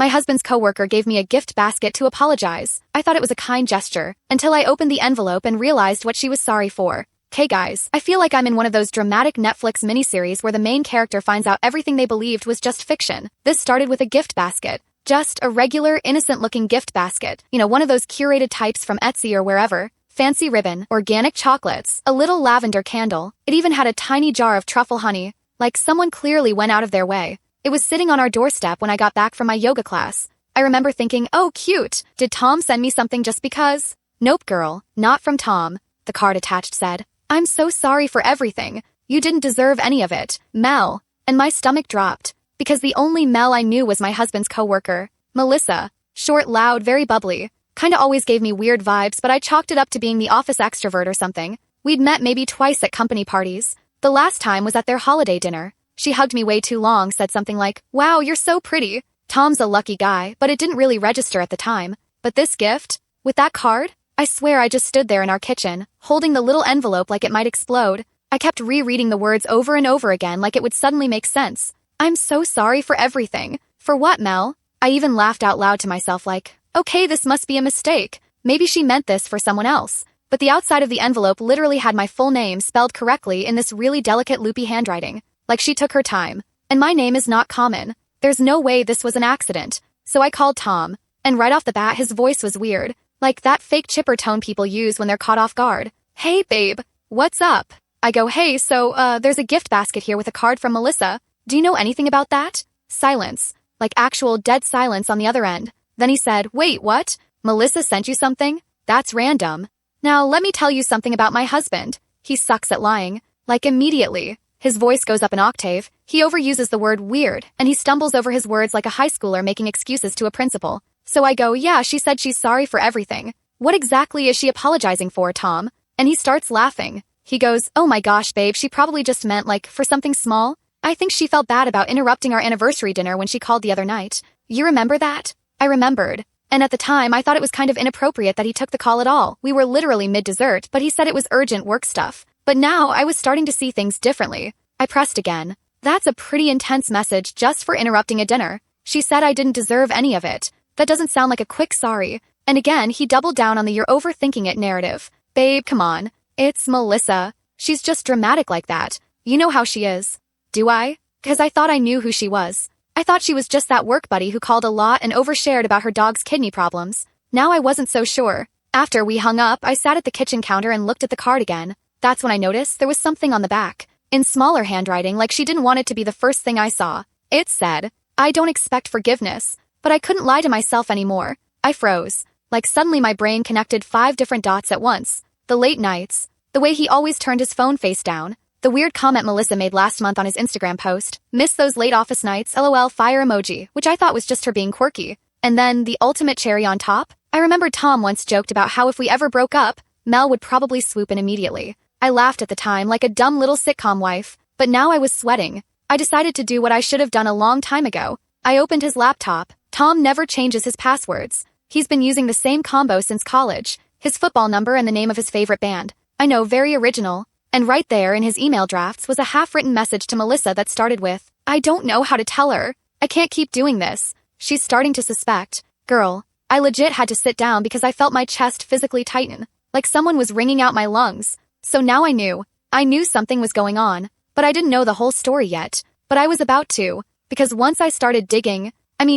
My husband's coworker gave me a gift basket to apologize. I thought it was a kind gesture, until I opened the envelope and realized what she was sorry for. "'Kay guys, I feel like I'm in one of those dramatic Netflix miniseries where the main character finds out everything they believed was just fiction. This started with a gift basket. Just a regular, innocent-looking gift basket. You know, one of those curated types from Etsy or wherever. Fancy ribbon, organic chocolates, a little lavender candle. It even had a tiny jar of truffle honey. Like someone clearly went out of their way. It was sitting on our doorstep when I got back from my yoga class. I remember thinking, oh cute, did Tom send me something just because? Nope girl, not from Tom, the card attached said. I'm so sorry for everything. You didn't deserve any of it, Mel. And my stomach dropped, because the only Mel I knew was my husband's coworker, Melissa. Short, loud, very bubbly. Kinda always gave me weird vibes, but I chalked it up to being the office extrovert or something. We'd met maybe twice at company parties. The last time was at their holiday dinner. She hugged me way too long, said something like, wow, you're so pretty. Tom's a lucky guy, but it didn't really register at the time. But this gift? With that card? I swear I just stood there in our kitchen, holding the little envelope like it might explode. I kept rereading the words over and over again like it would suddenly make sense. I'm so sorry for everything. For what, Mel? I even laughed out loud to myself like, okay, this must be a mistake. Maybe she meant this for someone else. But the outside of the envelope literally had my full name spelled correctly in this really delicate loopy handwriting. Like she took her time. And my name is not common. There's no way this was an accident. So I called Tom. And right off the bat his voice was weird. Like that fake chipper tone people use when they're caught off guard. Hey babe, what's up? I go, hey, so, there's a gift basket here with a card from Melissa. Do you know anything about that? Silence. Like actual dead silence on the other end. Then he said, wait, what? Melissa sent you something? That's random. Now let me tell you something about my husband. He sucks at lying. Like immediately. His voice goes up an octave. He overuses the word weird, and he stumbles over his words like a high schooler making excuses to a principal. So I go, yeah, she said she's sorry for everything. What exactly is she apologizing for, Tom? And he starts laughing. He goes, oh my gosh, babe, she probably just meant, like, for something small. I think she felt bad about interrupting our anniversary dinner when she called the other night. You remember that? I remembered. And at the time, I thought it was kind of inappropriate that he took the call at all. We were literally mid-dessert, but he said it was urgent work stuff. But now, I was starting to see things differently. I pressed again. That's a pretty intense message just for interrupting a dinner. She said I didn't deserve any of it. That doesn't sound like a quick sorry. And again, he doubled down on the you're overthinking it narrative. Babe, come on. It's Melissa. She's just dramatic like that. You know how she is. Do I? 'Cause I thought I knew who she was. I thought she was just that work buddy who called a lot and overshared about her dog's kidney problems. Now I wasn't so sure. After we hung up, I sat at the kitchen counter and looked at the card again. That's when I noticed there was something on the back. In smaller handwriting, like she didn't want it to be the first thing I saw. It said, I don't expect forgiveness. But I couldn't lie to myself anymore. I froze. Like suddenly my brain connected 5 different dots at once. The late nights. The way he always turned his phone face down. The weird comment Melissa made last month on his Instagram post. Miss those late office nights, LOL fire emoji, which I thought was just her being quirky. And then the ultimate cherry on top. I remember Tom once joked about how if we ever broke up, Mel would probably swoop in immediately. I laughed at the time like a dumb little sitcom wife. But now I was sweating. I decided to do what I should have done a long time ago. I opened his laptop. Tom never changes his passwords. He's been using the same combo since college. His football number and the name of his favorite band. I know, very original. And right there in his email drafts was a half-written message to Melissa that started with, I don't know how to tell her. I can't keep doing this. She's starting to suspect. Girl, I legit had to sit down because I felt my chest physically tighten. Like someone was wringing out my lungs. So now I knew. I knew something was going on. But I didn't know the whole story yet. But I was about to. Because once I started digging,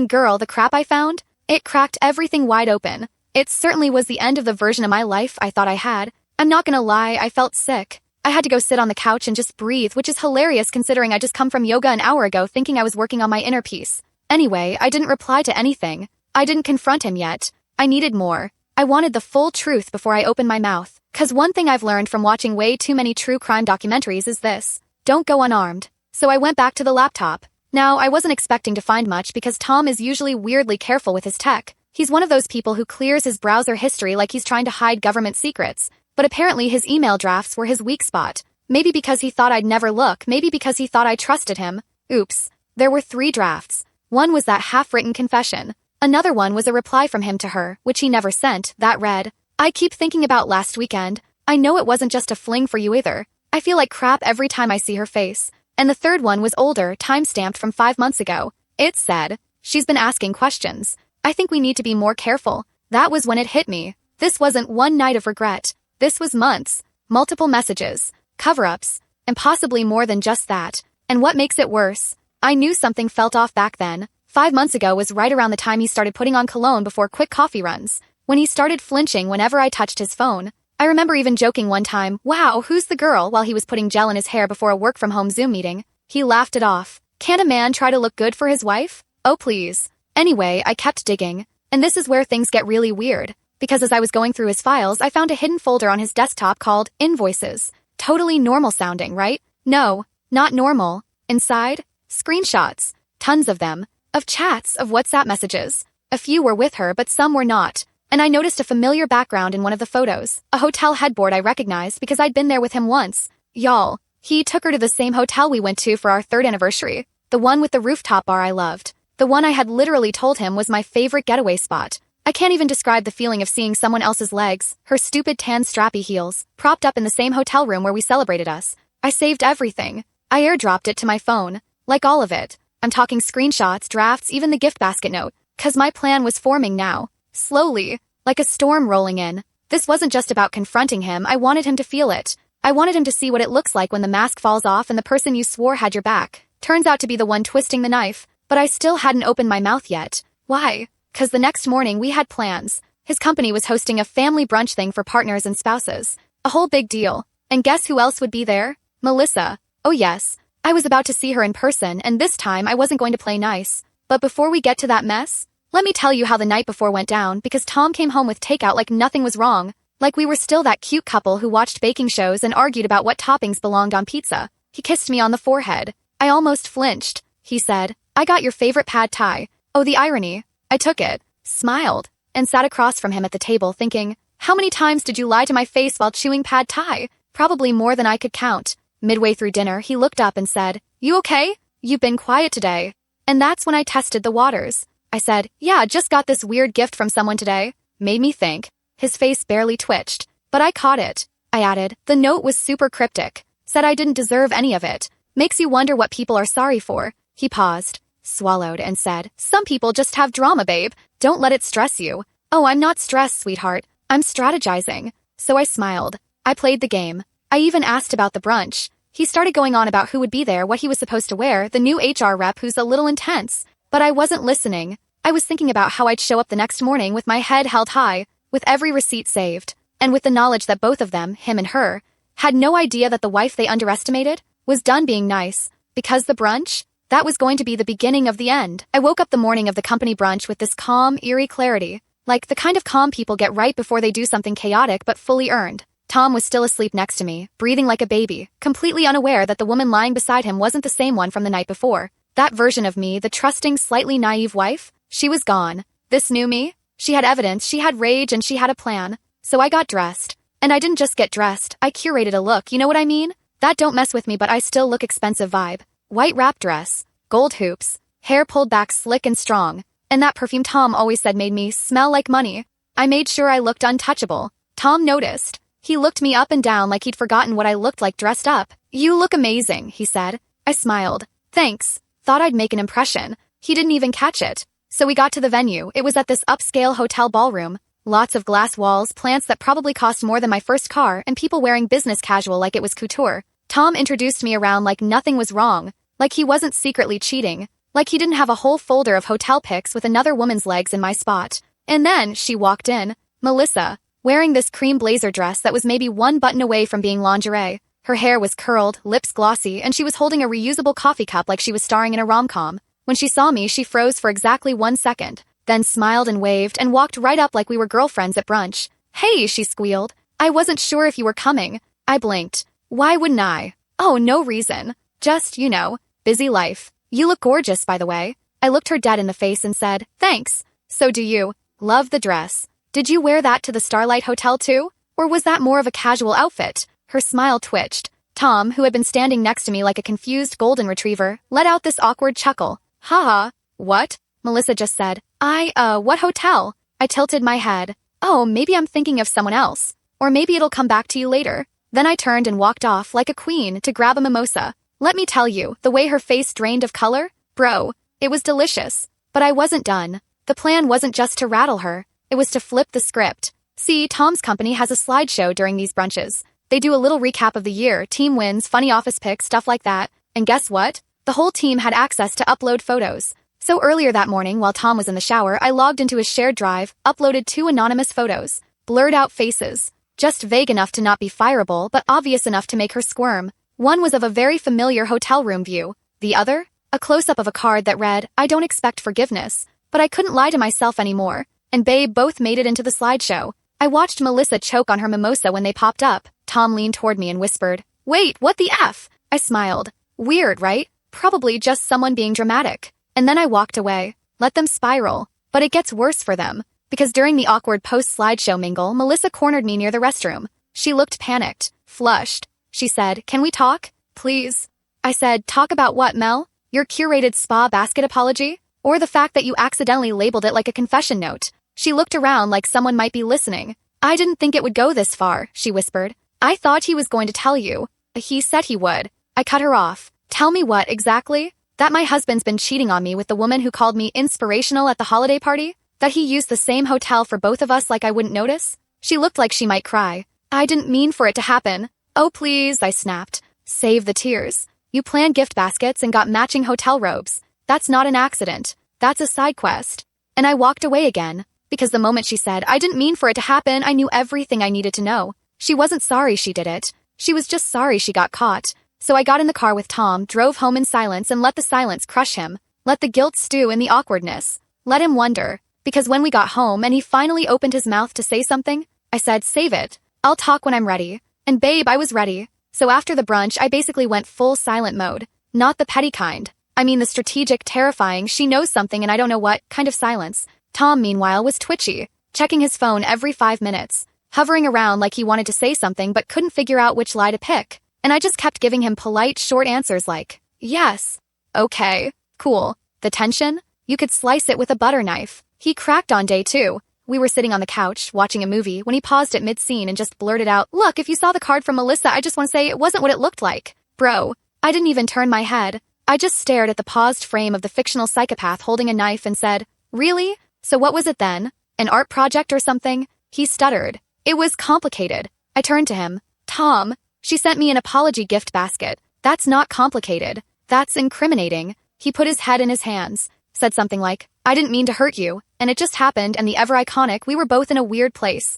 girl, the crap I found, it cracked everything wide open. It certainly was the end of the version of my life I thought I had. I'm not gonna lie, I felt sick. I had to go sit on the couch and just breathe, which is hilarious considering I just come from yoga an hour ago thinking I was working on my inner peace. Anyway, I didn't reply to anything. I didn't confront him yet. I needed more. I wanted the full truth before I opened my mouth. 'Cause one thing I've learned from watching way too many true crime documentaries is this. Don't go unarmed. So I went back to the laptop. Now, I wasn't expecting to find much because Tom is usually weirdly careful with his tech. He's one of those people who clears his browser history like he's trying to hide government secrets. But apparently his email drafts were his weak spot. Maybe because he thought I'd never look, maybe because he thought I trusted him. Oops. There were 3 drafts. One was that half-written confession. Another one was a reply from him to her, which he never sent, that read, I keep thinking about last weekend. I know it wasn't just a fling for you either. I feel like crap every time I see her face. And the third one was older, time-stamped from 5 months ago. It said, She's been asking questions. I think we need to be more careful. That was when it hit me. This wasn't one night of regret. This was months. Multiple messages, cover-ups, and possibly more than just that. And what makes it worse? I knew something felt off back then. 5 months ago was right around the time he started putting on cologne before quick coffee runs. When he started flinching whenever I touched his phone. I remember even joking one time, "Wow, who's the girl?" while he was putting gel in his hair before a work-from-home Zoom meeting. He laughed it off. Can't a man try to look good for his wife? Oh, please. Anyway, I kept digging. And this is where things get really weird. Because as I was going through his files, I found a hidden folder on his desktop called Invoices. Totally normal sounding, right? No, not normal. Inside, screenshots. Tons of them. Of chats, of WhatsApp messages. A few were with her, but some were not. And I noticed a familiar background in one of the photos. A hotel headboard I recognized because I'd been there with him once. Y'all, he took her to the same hotel we went to for our 3rd anniversary. The one with the rooftop bar I loved. The one I had literally told him was my favorite getaway spot. I can't even describe the feeling of seeing someone else's legs, her stupid tan strappy heels, propped up in the same hotel room where we celebrated us. I saved everything. I airdropped it to my phone. Like all of it. I'm talking screenshots, drafts, even the gift basket note. 'Cause my plan was forming now. Slowly. Like a storm rolling in. This wasn't just about confronting him, I wanted him to feel it. I wanted him to see what it looks like when the mask falls off and the person you swore had your back turns out to be the one twisting the knife. But I still hadn't opened my mouth yet. Why? 'Cause the next morning we had plans. His company was hosting a family brunch thing for partners and spouses. A whole big deal. And guess who else would be there? Melissa. Oh yes. I was about to see her in person, and this time I wasn't going to play nice. But before we get to that mess, let me tell you how the night before went down, because Tom came home with takeout like nothing was wrong. Like we were still that cute couple who watched baking shows and argued about what toppings belonged on pizza. He kissed me on the forehead. I almost flinched. He said, "I got your favorite pad thai." Oh, the irony. I took it, smiled, and sat across from him at the table thinking, how many times did you lie to my face while chewing pad thai? Probably more than I could count. Midway through dinner, he looked up and said, "You okay? You've been quiet today." And that's when I tested the waters. I said, "Yeah, just got this weird gift from someone today." Made me think. His face barely twitched, but I caught it. I added, "The note was super cryptic. Said I didn't deserve any of it. Makes you wonder what people are sorry for." He paused, swallowed, and said, "Some people just have drama, babe. Don't let it stress you." "Oh, I'm not stressed, sweetheart. I'm strategizing." So I smiled. I played the game. I even asked about the brunch. He started going on about who would be there, what he was supposed to wear, the new HR rep who's a little intense. But I wasn't listening. I was thinking about how I'd show up the next morning with my head held high, with every receipt saved, and with the knowledge that both of them, him and her, had no idea that the wife they underestimated was done being nice. Because the brunch? That was going to be the beginning of the end. I woke up the morning of the company brunch with this calm, eerie clarity. Like the kind of calm people get right before they do something chaotic but fully earned. Tom was still asleep next to me, breathing like a baby, completely unaware that the woman lying beside him wasn't the same one from the night before. That version of me, the trusting, slightly naive wife, she was gone. This new me? She had evidence, she had rage, and she had a plan. So I got dressed. And I didn't just get dressed, I curated a look, you know what I mean? That don't mess with me but I still look expensive vibe. White wrap dress, gold hoops, hair pulled back slick and strong, and that perfume Tom always said made me smell like money. I made sure I looked untouchable. Tom noticed. He looked me up and down like he'd forgotten what I looked like dressed up. "You look amazing," he said. I smiled. "Thanks." Thought I'd make an impression. He didn't even catch it. So we got to the venue. It was at this upscale hotel ballroom. Lots of glass walls, plants that probably cost more than my first car, and people wearing business casual like it was couture. Tom introduced me around like nothing was wrong. Like he wasn't secretly cheating. Like he didn't have a whole folder of hotel pics with another woman's legs in my spot. And then she walked in. Melissa. Wearing this cream blazer dress that was maybe one button away from being lingerie. Her hair was curled, lips glossy, and she was holding a reusable coffee cup like she was starring in a rom-com. When she saw me, she froze for exactly 1 second, then smiled and waved and walked right up like we were girlfriends at brunch. "Hey," she squealed. "I wasn't sure if you were coming." I blinked. Why wouldn't I? Oh, no reason. Just, busy life. "You look gorgeous, by the way." I looked her dead in the face and said, "Thanks. So do you." "Love the dress." "Did you wear that to the Starlight Hotel too? Or was that more of a casual outfit?" Her smile twitched. Tom, who had been standing next to me like a confused golden retriever, let out this awkward chuckle. "Haha. What?" Melissa just said. What hotel?" I tilted my head. "Oh, maybe I'm thinking of someone else. Or maybe it'll come back to you later." Then I turned and walked off like a queen to grab a mimosa. Let me tell you, the way her face drained of color? Bro, it was delicious. But I wasn't done. The plan wasn't just to rattle her. It was to flip the script. See, Tom's company has a slideshow during these brunches. They do a little recap of the year, team wins, funny office pics, stuff like that. And guess what? The whole team had access to upload photos. So earlier that morning, while Tom was in the shower, I logged into his shared drive, uploaded 2 anonymous photos. Blurred out faces. Just vague enough to not be fireable, but obvious enough to make her squirm. One was of a very familiar hotel room view. The other? A close-up of a card that read, "I don't expect forgiveness." But I couldn't lie to myself anymore. And Babe both made it into the slideshow. I watched Melissa choke on her mimosa when they popped up. Tom leaned toward me and whispered, "Wait, what the F?" I smiled. Weird, right? Probably just someone being dramatic. And then I walked away. Let them spiral. But it gets worse for them. Because during the awkward post-slideshow mingle, Melissa cornered me near the restroom. She looked panicked, flushed. She said, "Can we talk? Please?" I said, "Talk about what, Mel? Your curated spa basket apology? Or the fact that you accidentally labeled it like a confession note?" She looked around like someone might be listening. "I didn't think it would go this far," she whispered. "I thought he was going to tell you." "He said he would." I cut her off. "Tell me what, exactly?" "That my husband's been cheating on me with the woman who called me inspirational at the holiday party? That he used the same hotel for both of us like I wouldn't notice?" She looked like she might cry. "I didn't mean for it to happen." "Oh please," I snapped. "Save the tears. You planned gift baskets and got matching hotel robes. That's not an accident. That's a side quest." And I walked away again. Because the moment she said, "I didn't mean for it to happen," I knew everything I needed to know. She wasn't sorry she did it. She was just sorry she got caught. So I got in the car with Tom, drove home in silence, and let the silence crush him. Let the guilt stew in the awkwardness. Let him wonder. Because when we got home and he finally opened his mouth to say something, I said, "Save it. I'll talk when I'm ready." And babe, I was ready. So after the brunch, I basically went full silent mode. Not the petty kind. I mean the strategic, terrifying, she knows something and I don't know what, kind of silence. Tom, meanwhile, was twitchy, checking his phone every 5 minutes, hovering around like he wanted to say something but couldn't figure out which lie to pick. And I just kept giving him polite, short answers like, "Yes. Okay. Cool." The tension? You could slice it with a butter knife. He cracked on day 2. We were sitting on the couch, watching a movie, when he paused at mid-scene and just blurted out, "Look, if you saw the card from Melissa, I just want to say it wasn't what it looked like." Bro. I didn't even turn my head. I just stared at the paused frame of the fictional psychopath holding a knife and said, "Really? So what was it then? An art project or something?" He stuttered. "It was complicated." I turned to him. "Tom, she sent me an apology gift basket. That's not complicated. That's incriminating." He put his head in his hands, said something like, "I didn't mean to hurt you," and it just happened, and the ever-iconic, we were both in a weird place.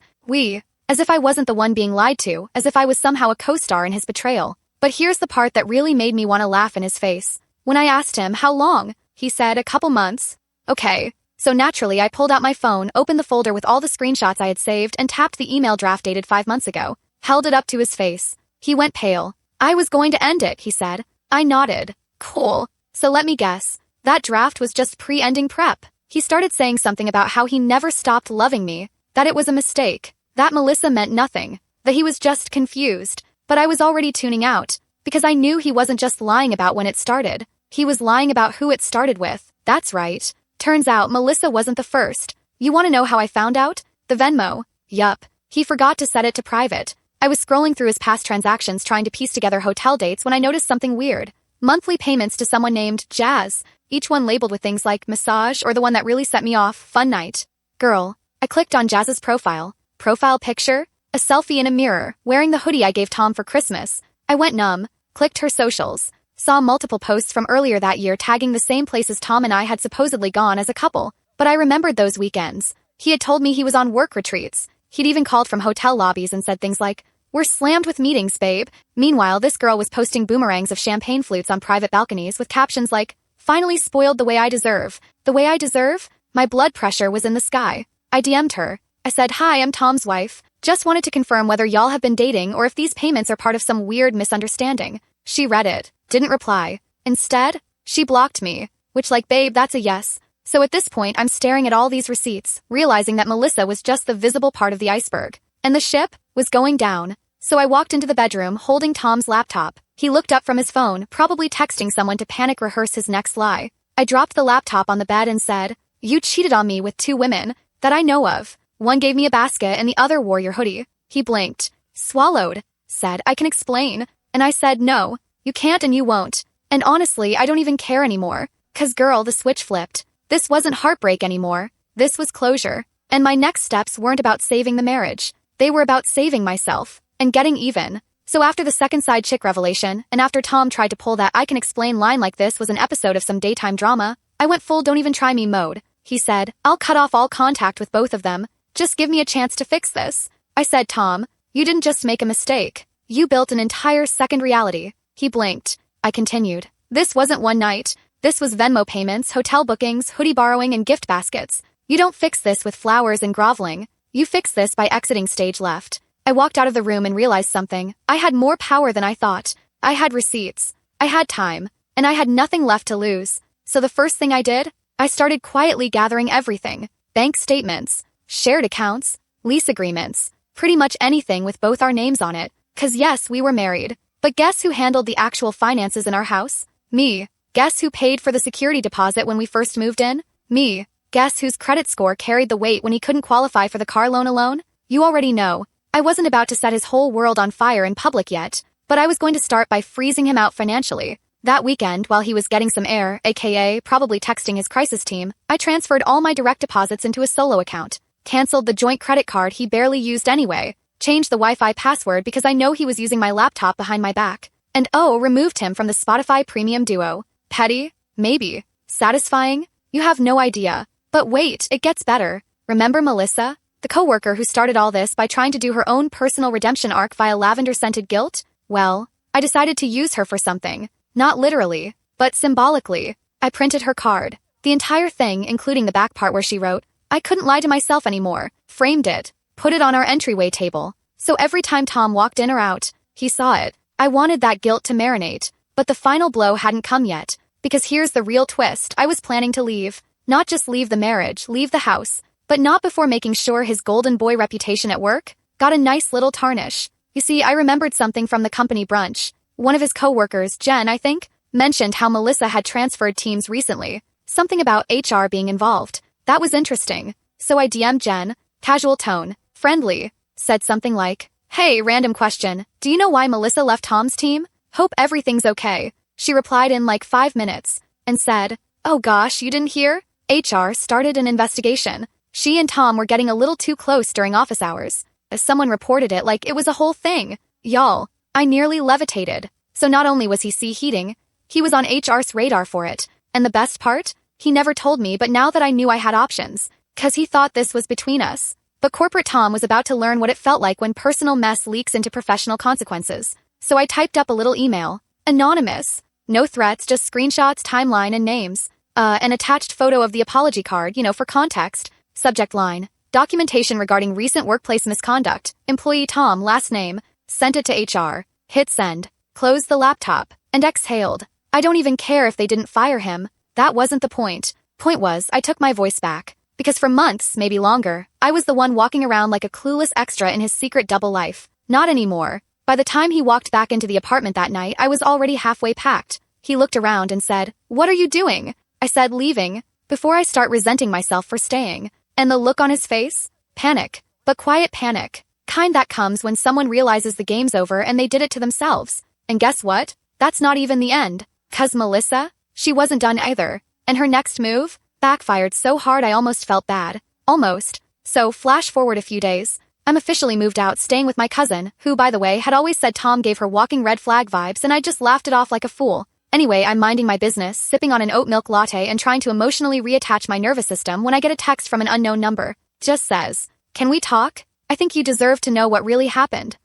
As if I wasn't the one being lied to, as if I was somehow a co-star in his betrayal. But here's the part that really made me want to laugh in his face. When I asked him, "How long?" he said, "A couple months." Okay. So naturally, I pulled out my phone, opened the folder with all the screenshots I had saved, and tapped the email draft dated 5 months ago. Held it up to his face. He went pale. "I was going to end it," he said. I nodded. "Cool. So let me guess. That draft was just pre-ending prep." He started saying something about how he never stopped loving me, that it was a mistake, that Melissa meant nothing, that he was just confused. But I was already tuning out, because I knew he wasn't just lying about when it started. He was lying about who it started with. That's right. Turns out Melissa wasn't the first. You want to know how I found out? The Venmo. Yup. He forgot to set it to private. I was scrolling through his past transactions trying to piece together hotel dates when I noticed something weird. Monthly payments to someone named Jazz, each one labeled with things like massage or the one that really set me off, fun night. Girl. I clicked on Jazz's profile. Profile picture? A selfie in a mirror, wearing the hoodie I gave Tom for Christmas. I went numb, clicked her socials, saw multiple posts from earlier that year tagging the same places Tom and I had supposedly gone as a couple. But I remembered those weekends. He had told me he was on work retreats. He'd even called from hotel lobbies and said things like, "We're slammed with meetings, babe." Meanwhile, this girl was posting boomerangs of champagne flutes on private balconies with captions like, "Finally spoiled the way I deserve." The way I deserve? My blood pressure was in the sky. I DM'd her. I said, "Hi, I'm Tom's wife. Just wanted to confirm whether y'all have been dating or if these payments are part of some weird misunderstanding." She read it, didn't reply. Instead, she blocked me, which like, babe, that's a yes. So at this point, I'm staring at all these receipts, realizing that Melissa was just the visible part of the iceberg. And the ship was going down. So I walked into the bedroom, holding Tom's laptop. He looked up from his phone, probably texting someone to panic rehearse his next lie. I dropped the laptop on the bed and said, "You cheated on me with 2 women that I know of. One gave me a basket and the other wore your hoodie." He blinked, swallowed, said, "I can explain." And I said, "No, you can't and you won't. And honestly, I don't even care anymore. 'Cause girl, the switch flipped. This wasn't heartbreak anymore. This was closure. And my next steps weren't about saving the marriage. They were about saving myself and getting even. So after the second side chick revelation, and after Tom tried to pull that I can explain line like this was an episode of some daytime drama, I went full don't even try me mode. He said, I'll cut off all contact with both of them. Just give me a chance to fix this. I said, Tom, you didn't just make a mistake. You built an entire second reality. He blinked. I continued. This wasn't one night. This was Venmo payments, hotel bookings, hoodie borrowing, and gift baskets. You don't fix this with flowers and groveling. You fix this by exiting stage left. I walked out of the room and realized something. I had more power than I thought. I had receipts. I had time. And I had nothing left to lose. So the first thing I did, I started quietly gathering everything. Bank statements, shared accounts, lease agreements, pretty much anything with both our names on it. 'Cause yes, we were married. But guess who handled the actual finances in our house? Me. Guess who paid for the security deposit when we first moved in? Me. Guess whose credit score carried the weight when he couldn't qualify for the car loan alone? You already know. I wasn't about to set his whole world on fire in public yet, but I was going to start by freezing him out financially. That weekend, while he was getting some air, aka probably texting his crisis team, I transferred all my direct deposits into a solo account, canceled the joint credit card he barely used anyway, changed the Wi-Fi password because I know he was using my laptop behind my back, and removed him from the Spotify Premium Duo. Petty? Maybe. Satisfying? You have no idea. But wait, it gets better. Remember Melissa? The coworker who started all this by trying to do her own personal redemption arc via lavender-scented guilt? Well, I decided to use her for something. Not literally, but symbolically. I printed her card. The entire thing, including the back part where she wrote, I couldn't lie to myself anymore, framed it, put it on our entryway table. So every time Tom walked in or out, he saw it. I wanted that guilt to marinate, but the final blow hadn't come yet. Because here's the real twist, I was planning to leave. Not just leave the marriage, leave the house. But not before making sure his golden boy reputation at work got a nice little tarnish. You see, I remembered something from the company brunch. One of his coworkers, Jen, I think, mentioned how Melissa had transferred teams recently. Something about HR being involved. That was interesting. So I DM'd Jen, casual tone, friendly, said something like, Hey, random question. Do you know why Melissa left Tom's team? Hope everything's okay. She replied in like 5 minutes and said, Oh gosh, you didn't hear? HR started an investigation. She and Tom were getting a little too close during office hours. As someone reported it like it was a whole thing. Y'all, I nearly levitated. So not only was he heating, he was on HR's radar for it. And the best part? He never told me, but now that I knew I had options. 'Cause he thought this was between us. But corporate Tom was about to learn what it felt like when personal mess leaks into professional consequences. So I typed up a little email. Anonymous. No threats, just screenshots, timeline, and names. An attached photo of the apology card, for context. Subject line. Documentation regarding recent workplace misconduct. Employee Tom, last name. Sent it to HR. Hit send. Closed the laptop. And exhaled. I don't even care if they didn't fire him. That wasn't the point. Point was, I took my voice back. Because for months, maybe longer, I was the one walking around like a clueless extra in his secret double life. Not anymore. By the time he walked back into the apartment that night, I was already halfway packed. He looked around and said, What are you doing? I said, leaving. Before I start resenting myself for staying. And the look on his face? Panic. But quiet panic. Kind that comes when someone realizes the game's over and they did it to themselves. And guess what? That's not even the end. 'Cause Melissa? She wasn't done either. And her next move? Backfired so hard I almost felt bad. Almost. So, flash forward a few days. I'm officially moved out staying with my cousin, who, by the way, had always said Tom gave her walking red flag vibes and I just laughed it off like a fool. Anyway, I'm minding my business, sipping on an oat milk latte and trying to emotionally reattach my nervous system when I get a text from an unknown number. Just says, Can we talk? I think you deserve to know what really happened.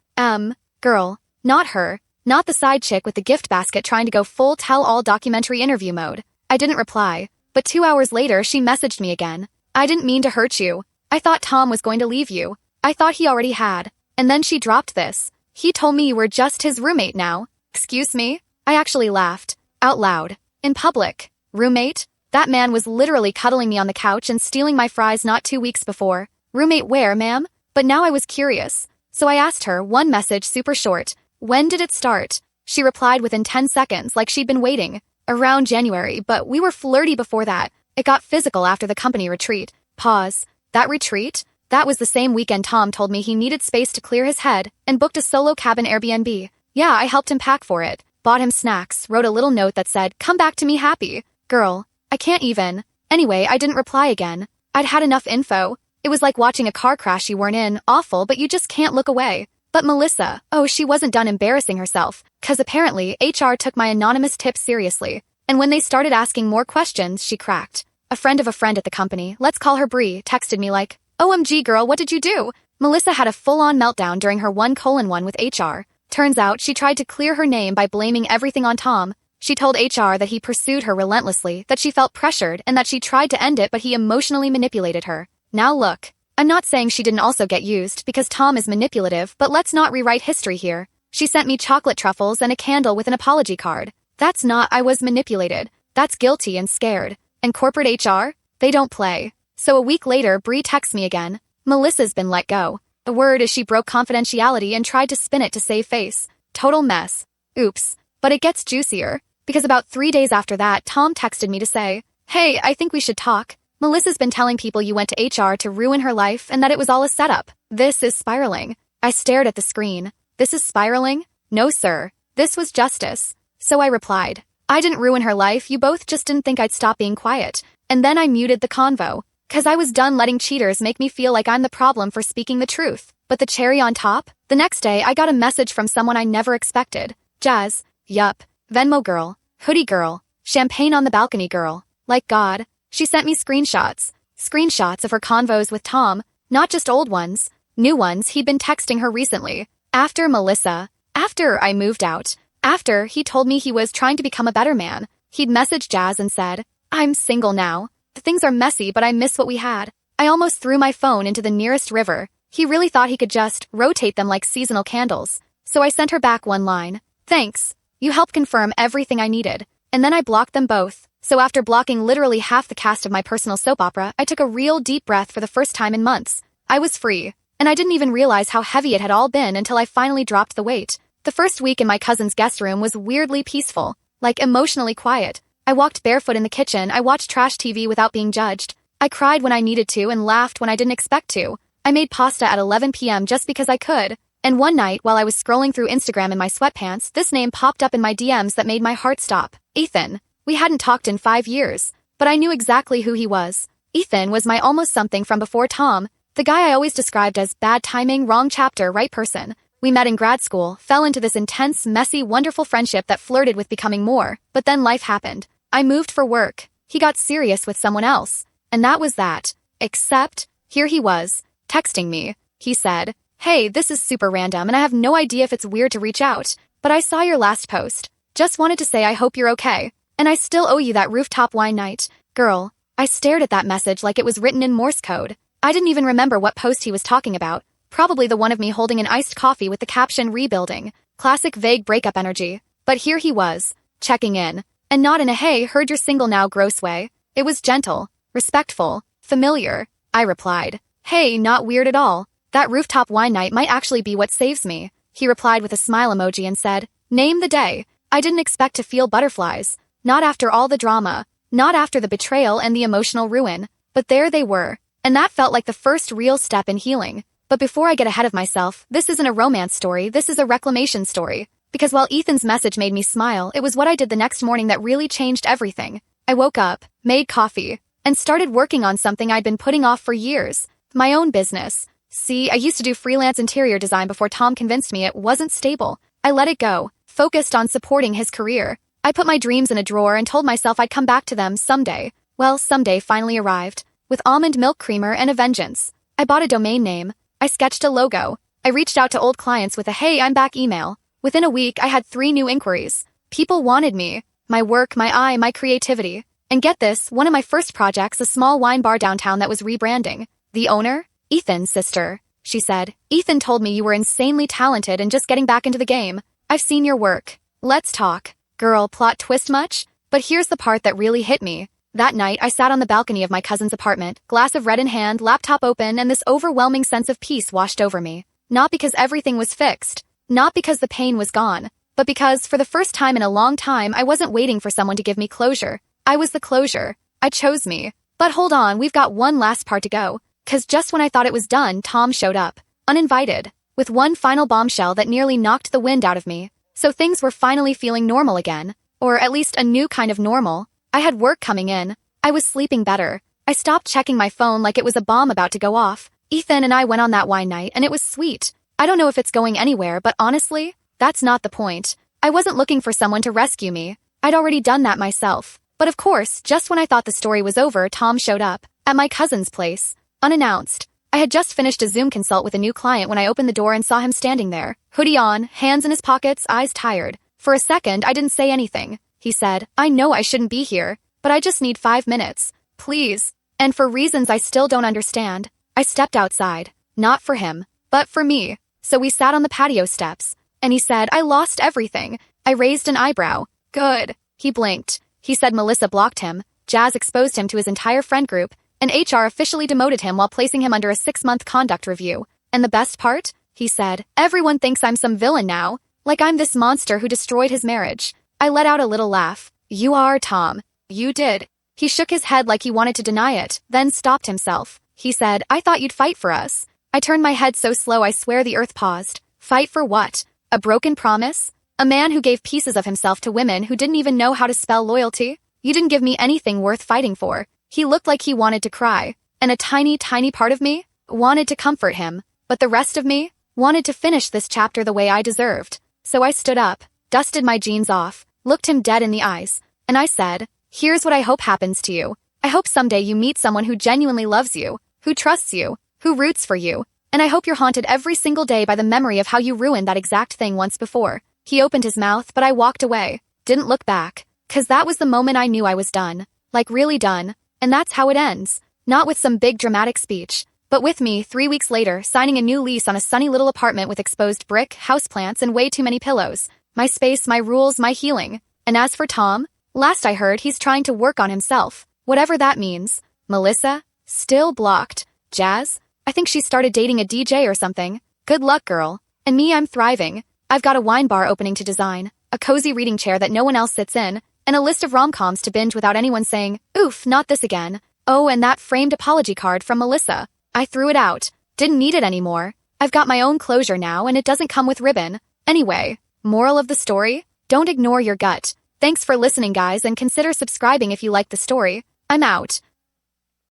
Girl. Not her. Not the side chick with the gift basket trying to go full tell-all documentary interview mode. I didn't reply. But 2 hours later, she messaged me again. I didn't mean to hurt you. I thought Tom was going to leave you. I thought he already had. And then she dropped this. He told me you were just his roommate now. Excuse me? I actually laughed. Out loud. In public. Roommate? That man was literally cuddling me on the couch and stealing my fries not 2 weeks before. Roommate where, ma'am? But now I was curious. So I asked her, one message super short. When did it start? She replied within 10 seconds like she'd been waiting. Around January, but we were flirty before that. It got physical after the company retreat. Pause. That retreat? That was the same weekend Tom told me he needed space to clear his head and booked a solo cabin Airbnb. Yeah, I helped him pack for it. Bought him snacks, wrote a little note that said, Come back to me happy. Girl, I can't even. Anyway, I didn't reply again. I'd had enough info. It was like watching a car crash you weren't in, awful, but you just can't look away. But Melissa, oh, she wasn't done embarrassing herself, 'cause apparently HR took my anonymous tips seriously. And when they started asking more questions, she cracked. A friend of a friend at the company, let's call her Bree, texted me like, OMG girl, what did you do? Melissa had a full-on meltdown during her 1:1 with HR. Turns out she tried to clear her name by blaming everything on Tom. She told HR that he pursued her relentlessly, that she felt pressured, and that she tried to end it but he emotionally manipulated her. Now look. I'm not saying she didn't also get used, because Tom is manipulative, but let's not rewrite history here. She sent me chocolate truffles and a candle with an apology card. That's not I was manipulated. That's guilty and scared. And corporate HR? They don't play. So a week later, Bree texts me again. Melissa's been let go. The word is she broke confidentiality and tried to spin it to save face. Total mess. Oops. But it gets juicier. Because about 3 days after that, Tom texted me to say, hey, I think we should talk. Melissa's been telling people you went to HR to ruin her life and that it was all a setup. This is spiraling. I stared at the screen. This is spiraling? No, sir. This was justice. So I replied, I didn't ruin her life, you both just didn't think I'd stop being quiet. And then I muted the convo. 'Cause I was done letting cheaters make me feel like I'm the problem for speaking the truth. But the cherry on top? The next day, I got a message from someone I never expected. Jazz. Yup. Venmo girl. Hoodie girl. Champagne on the balcony girl. Like God. She sent me screenshots. Screenshots of her convos with Tom. Not just old ones. New ones he'd been texting her recently. After Melissa. After I moved out. After he told me he was trying to become a better man. He'd messaged Jazz and said, I'm single now. Things are messy, but I miss what we had. I almost threw my phone into the nearest river. He really thought he could just rotate them like seasonal candles. So I sent her back one line. Thanks. You helped confirm everything I needed. And then I blocked them both. So after blocking literally half the cast of my personal soap opera, I took a real deep breath for the first time in months. I was free. And I didn't even realize how heavy it had all been until I finally dropped the weight. The first week in my cousin's guest room was weirdly peaceful. Like emotionally quiet. I walked barefoot in the kitchen, I watched trash TV without being judged. I cried when I needed to and laughed when I didn't expect to. I made pasta at 11 p.m. just because I could. And one night, while I was scrolling through Instagram in my sweatpants, this name popped up in my DMs that made my heart stop. Ethan. We hadn't talked in 5 years, but I knew exactly who he was. Ethan was my almost something from before Tom, the guy I always described as bad timing, wrong chapter, right person. We met in grad school, fell into this intense, messy, wonderful friendship that flirted with becoming more, but then life happened. I moved for work. He got serious with someone else. And that was that. Except, here he was, texting me. He said, hey, this is super random and I have no idea if it's weird to reach out, but I saw your last post. Just wanted to say I hope you're okay. And I still owe you that rooftop wine night. Girl, I stared at that message like it was written in Morse code. I didn't even remember what post he was talking about. Probably the one of me holding an iced coffee with the caption rebuilding. Classic vague breakup energy. But here he was, checking in. And not in a hey, heard you're single now gross way. It was gentle, respectful, familiar. I replied, hey, not weird at all. That rooftop wine night might actually be what saves me. He replied with a smile emoji and said, name the day. I didn't expect to feel butterflies. Not after all the drama. Not after the betrayal and the emotional ruin. But there they were. And that felt like the first real step in healing. But before I get ahead of myself, this isn't a romance story, this is a reclamation story. Because while Ethan's message made me smile, it was what I did the next morning that really changed everything. I woke up, made coffee, and started working on something I'd been putting off for years. My own business. See, I used to do freelance interior design before Tom convinced me it wasn't stable. I let it go, focused on supporting his career. I put my dreams in a drawer and told myself I'd come back to them someday. Well, someday finally arrived. With almond milk creamer and a vengeance. I bought a domain name. I sketched a logo. I reached out to old clients with a hey, I'm back email. Within a week, I had 3 new inquiries. People wanted me. My work, my eye, my creativity. And get this, one of my first projects, a small wine bar downtown that was rebranding. The owner? Ethan's sister. She said, Ethan told me you were insanely talented and just getting back into the game. I've seen your work. Let's talk. Girl, plot twist much? But here's the part that really hit me. That night, I sat on the balcony of my cousin's apartment, glass of red in hand, laptop open, and this overwhelming sense of peace washed over me. Not because everything was fixed. Not because the pain was gone. But because, for the first time in a long time, I wasn't waiting for someone to give me closure. I was the closure. I chose me. But hold on, we've got one last part to go. 'Cause just when I thought it was done, Tom showed up. Uninvited. With one final bombshell that nearly knocked the wind out of me. So things were finally feeling normal again. Or at least a new kind of normal. I had work coming in. I was sleeping better. I stopped checking my phone like it was a bomb about to go off. Ethan and I went on that wine night and it was sweet. I don't know if it's going anywhere, but honestly, that's not the point. I wasn't looking for someone to rescue me. I'd already done that myself. But of course, just when I thought the story was over, Tom showed up at my cousin's place, unannounced. I had just finished a Zoom consult with a new client when I opened the door and saw him standing there, hoodie on, hands in his pockets, eyes tired. For a second, I didn't say anything. He said, "I know I shouldn't be here, but I just need 5 minutes. Please." And for reasons I still don't understand, I stepped outside. Not for him, but for me. So we sat on the patio steps, and he said, "I lost everything." I raised an eyebrow. "Good." He blinked. He said Melissa blocked him, Jazz exposed him to his entire friend group, and HR officially demoted him while placing him under a 6-month conduct review. And the best part? He said, "Everyone thinks I'm some villain now, like I'm this monster who destroyed his marriage." I let out a little laugh. "You are, Tom. You did." He shook his head like he wanted to deny it, then stopped himself. He said, "I thought you'd fight for us." I turned my head so slow I swear the earth paused. Fight for what? A broken promise? A man who gave pieces of himself to women who didn't even know how to spell loyalty? You didn't give me anything worth fighting for. He looked like he wanted to cry, and a tiny, tiny part of me wanted to comfort him, but the rest of me wanted to finish this chapter the way I deserved. So I stood up, dusted my jeans off, looked him dead in the eyes, and I said, "Here's what I hope happens to you. I hope someday you meet someone who genuinely loves you, who trusts you, who roots for you, and I hope you're haunted every single day by the memory of how you ruined that exact thing once before." He opened his mouth, but I walked away, didn't look back, 'cause that was the moment I knew I was done, like really done, and that's how it ends. Not with some big dramatic speech, but with me 3 weeks later signing a new lease on a sunny little apartment with exposed brick, houseplants, and way too many pillows. My space, my rules, my healing. And as for Tom, last I heard he's trying to work on himself, whatever that means. Melissa? Still blocked. Jazz? I think she started dating a DJ or something. Good luck, girl. And me, I'm thriving. I've got a wine bar opening to design, a cozy reading chair that no one else sits in, and a list of rom-coms to binge without anyone saying, "Oof, not this again." Oh, and that framed apology card from Melissa. I threw it out. Didn't need it anymore. I've got my own closure now, and it doesn't come with ribbon. Anyway, moral of the story? Don't ignore your gut. Thanks for listening, guys, and consider subscribing if you liked the story. I'm out.